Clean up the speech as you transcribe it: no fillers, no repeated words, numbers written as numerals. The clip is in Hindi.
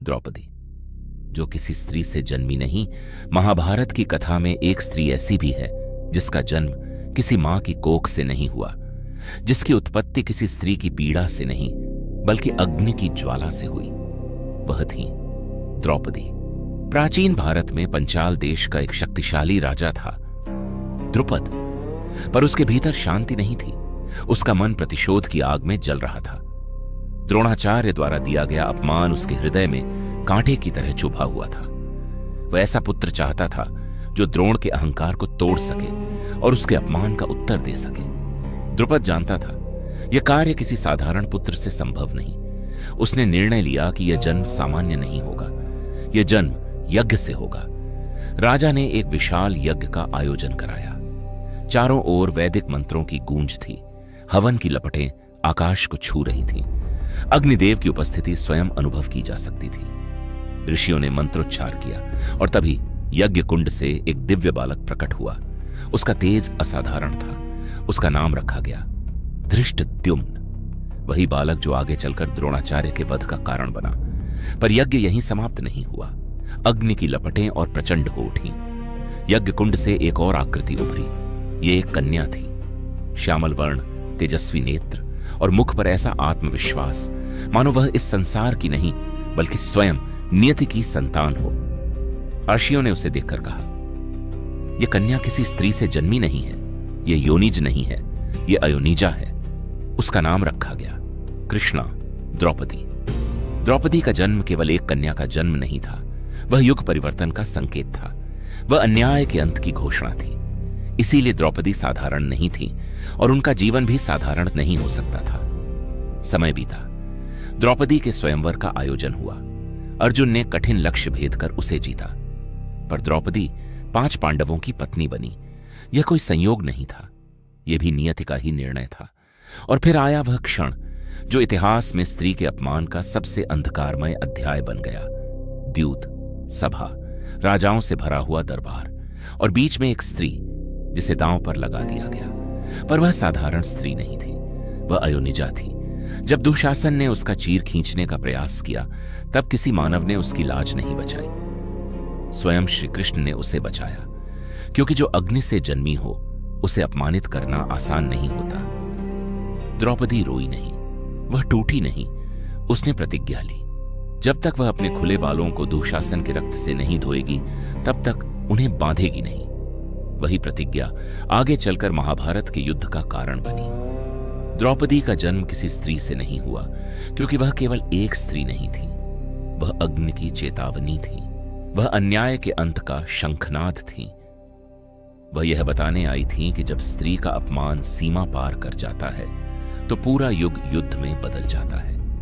द्रौपदी, जो किसी स्त्री से जन्मी नहीं। महाभारत की कथा में एक स्त्री ऐसी भी है जिसका जन्म किसी मां की कोख से नहीं हुआ, जिसकी उत्पत्ति किसी स्त्री की पीड़ा से नहीं बल्कि अग्नि की ज्वाला से हुई। वह थी द्रौपदी। प्राचीन भारत में पंचाल देश का एक शक्तिशाली राजा था द्रुपद, पर उसके भीतर शांति नहीं थी। उसका मन प्रतिशोध की आग में जल रहा था। द्रोणाचार्य द्वारा दिया गया अपमान उसके हृदय में कांटे की तरह चुभा हुआ था। वह ऐसा पुत्र चाहता था जो द्रोण के अहंकार को तोड़ सके और उसके अपमान का उत्तर दे सके। द्रुपद जानता था यह कार्य किसी साधारण पुत्र से संभव नहीं। उसने निर्णय लिया कि यह जन्म सामान्य नहीं होगा, यह जन्म यज्ञ से होगा। राजा ने एक विशाल यज्ञ का आयोजन कराया। चारों ओर वैदिक मंत्रों की गूंज थी। हवन की लपटें आकाश को छू रही थीं। अग्निदेव की उपस्थिति स्वयं अनुभव की जा सकती थी। ऋषियों ने मंत्रोच्चार किया और तभी यज्ञ कुंड से एक दिव्य बालक प्रकट हुआ। उसका तेज असाधारण था। उसका नाम रखा गया धृष्टद्युम्न, वही बालक जो आगे चलकर द्रोणाचार्य के वध का कारण बना। पर यज्ञ यहीं समाप्त नहीं हुआ। अग्नि की लपटें और प्रचंड हो उठी। यज्ञ कुंड से एक और आकृति उभरी। ये एक कन्या थी। श्यामल वर्ण, तेजस्वी नेत्र और मुख पर ऐसा आत्मविश्वास मानो वह इस संसार की नहीं बल्कि स्वयं नियति की संतान हो। अर्षियों ने उसे देखकर कहा, यह कन्या किसी स्त्री से जन्मी नहीं है, यह योनिज नहीं है, यह अयोनिजा है। उसका नाम रखा गया कृष्णा, द्रौपदी। द्रौपदी का जन्म केवल एक कन्या का जन्म नहीं था, वह युग परिवर्तन का संकेत था। वह अन्याय के अंत की घोषणा थी। इसीलिए द्रौपदी साधारण नहीं थी और उनका जीवन भी साधारण नहीं हो सकता था। समय बीता। द्रौपदी के स्वयंवर का आयोजन हुआ। अर्जुन ने कठिन लक्ष्य भेद कर उसे जीता। पर द्रौपदी 5 पांडवों की पत्नी बनी। यह कोई संयोग नहीं था, यह भी नियति का ही निर्णय था। और फिर आया वह क्षण जो इतिहास में स्त्री के अपमान का सबसे अंधकारमय अध्याय बन गया। द्यूत, सभा, राजाओं से भरा हुआ दरबार और बीच में एक स्त्री जिसे दांव पर लगा दिया गया। पर वह साधारण स्त्री नहीं थी, वह अयोनिजा थी। जब दुशासन ने उसका चीर खींचने का प्रयास किया तब किसी मानव ने उसकी लाज नहीं बचाई। स्वयं श्री कृष्ण ने उसे बचाया, क्योंकि जो अग्नि से जन्मी हो उसे अपमानित करना आसान नहीं होता। द्रौपदी रोई नहीं, वह टूटी नहीं। उसने प्रतिज्ञा ली, जब तक वह अपने खुले बालों को दुशासन के रक्त से नहीं धोएगी तब तक उन्हें बांधेगी नहीं। वही प्रतिज्ञा आगे चलकर महाभारत के युद्ध का कारण बनी। द्रौपदी का जन्म किसी स्त्री से नहीं हुआ, क्योंकि वह केवल एक स्त्री नहीं थी, वह अग्नि की चेतावनी थी। वह अन्याय के अंत का शंखनाद थी। वह यह बताने आई थी कि जब स्त्री का अपमान सीमा पार कर जाता है तो पूरा युग युद्ध में बदल जाता है।